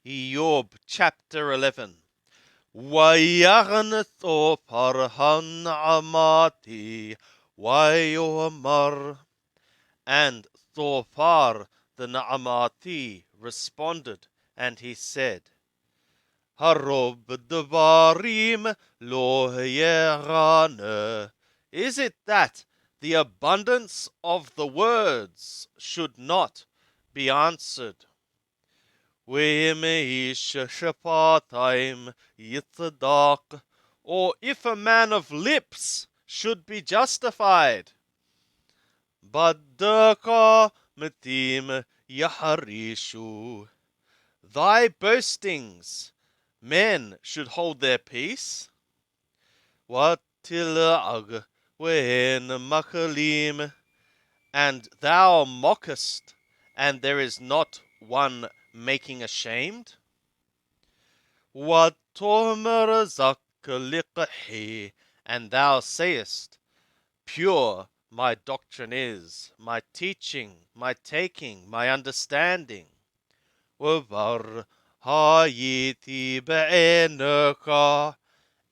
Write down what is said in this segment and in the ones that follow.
Job chapter 11. ويغنث فرحا عماتي ويؤمر. And Thorfar the Naamati responded, and he said, Harob Devarim lo yerane. Is it that the abundance of the words should not be answered? Or if a man of lips should be justified. Badaka metim yaharishu. Thy boastings, men should hold their peace. Watila'ag wen makalim. And thou mockest, and there is not one making ashamed? وَتُؤْمِرُ زَكَّ And thou sayest, pure my doctrine is, my teaching, my taking, my understanding. وَبَرْ هَيِّتِي بَعِنَكَ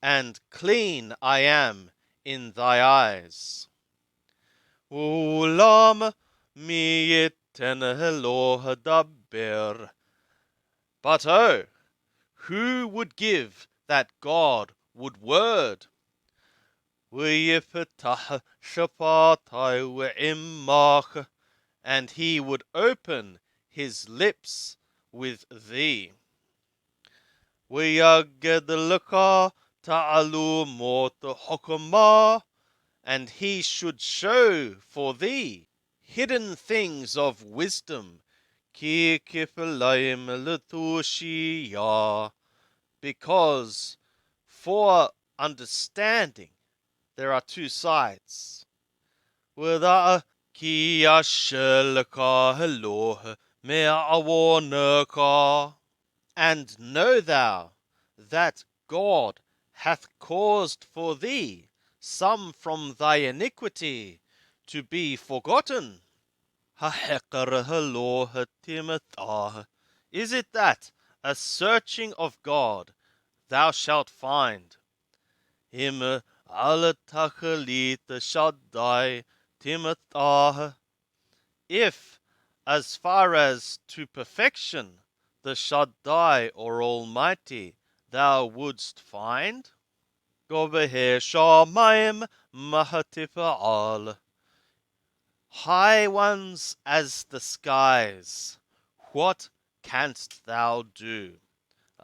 And clean I am in thy eyes. Ulam mi yitenelo daber. But oh, who would give that God would word? ويفتح شفتي وعماك And he would open his lips with thee. ويجد لك تعلمات حكمة And he should show for thee hidden things of wisdom. Ki kiflaim letushiyah. Because for understanding there are two sides. Without ki yashelka heloh me'awoneka. And know thou that God hath caused for thee some from thy iniquity to be forgotten. Is it that a searching of God thou shalt find? If, as far as to perfection, the Shaddai or Almighty thou wouldst find? High ones as the skies, what canst thou do?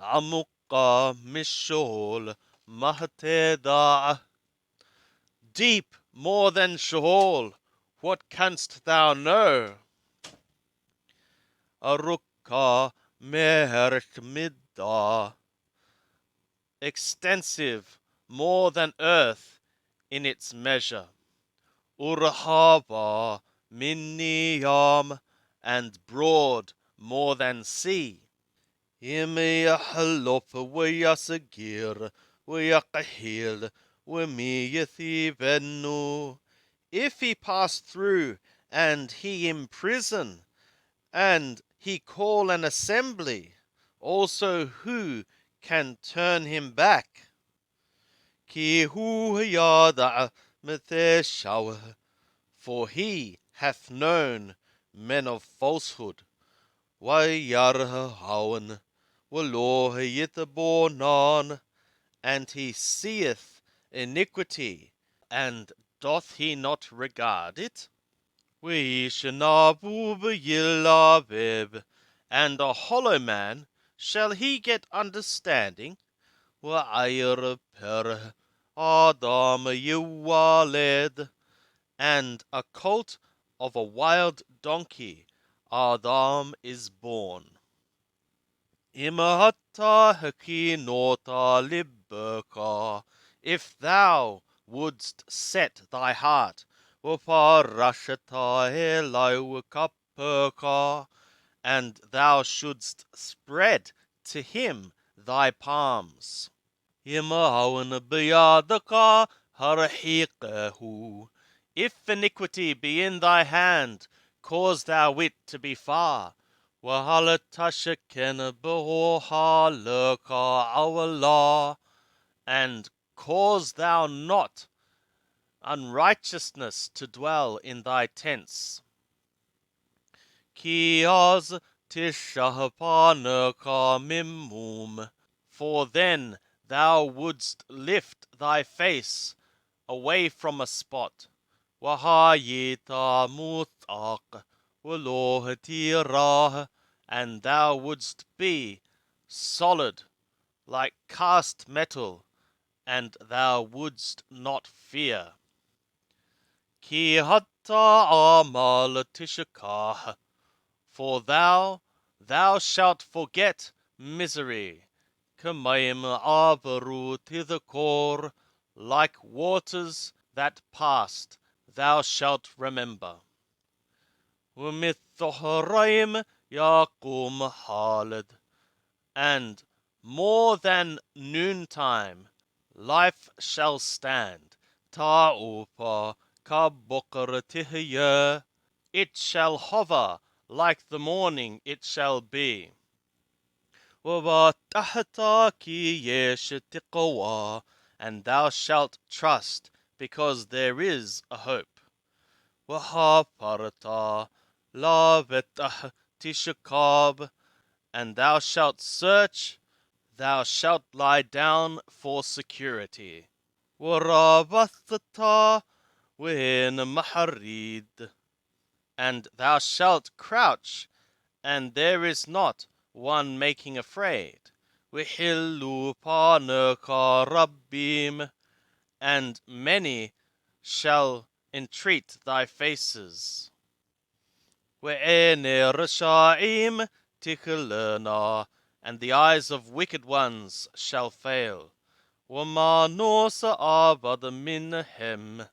Amukka mishol mahteda. Deep more than Sheol, what canst thou know? Arukka meherk midda. Extensive more than earth in its measure. Urhava minniyam, and broad more than sea. Imiyahalof weyasagir weyakahil wemiyethivenu. If he pass through and he imprison, and he call an assembly, also who can turn him back? Ki hu yada metheshaw, for he hath known men of falsehood. Wayarhawan walo yitabonan, and he seeth iniquity, and doth he not regard it? Wishnabu b'yilavib, and a hollow man, shall he get understanding? Wa'ayr per Adam yuwaled, and a colt of a wild donkey Adam is born. Imahata hakinota libaka, if thou wouldst set thy heart, waparashata elawakapaka, and thou shouldst spread to him thy palms. Imahawan biyadaka harahikahu, if iniquity be in thy hand, cause thou it to be far. Wahalatashken behohalaka awala, and cause thou not unrighteousness to dwell in thy tents. Kiaz tishahpanaka mimum, for then thou wouldst lift thy face away from a spot. Wahayita muthaq walohatirah, and thou wouldst be solid like cast metal, and thou wouldst not fear. Ki hatta amal tishakah, for thou shalt forget misery. Kamaim avaru tithakor, like waters that passed, thou shalt remember. Umithoharaim yakum halid, and more than noontime life shall stand. Ta'upa kabokratihya, it shall hover like the morning it shall be. Wabatahta ki yeshtiqwa, and thou shalt trust because there is a hope. Wahaparta la vetah tishakab, and thou shalt search, thou shalt lie down for security. Warabathata win maharid, and thou shalt crouch, and there is not one making afraid. Wihillu panaka rabbim, and many shall entreat thy faces. We'ene rashaim tiklana, and the eyes of wicked ones shall fail. Wamanosa abad minhem,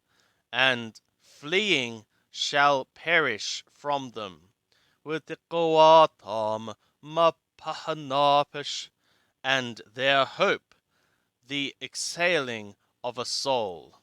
and fleeing shall perish from them. Witiqawatam mapahanapish, and their hope the exhaling of a soul.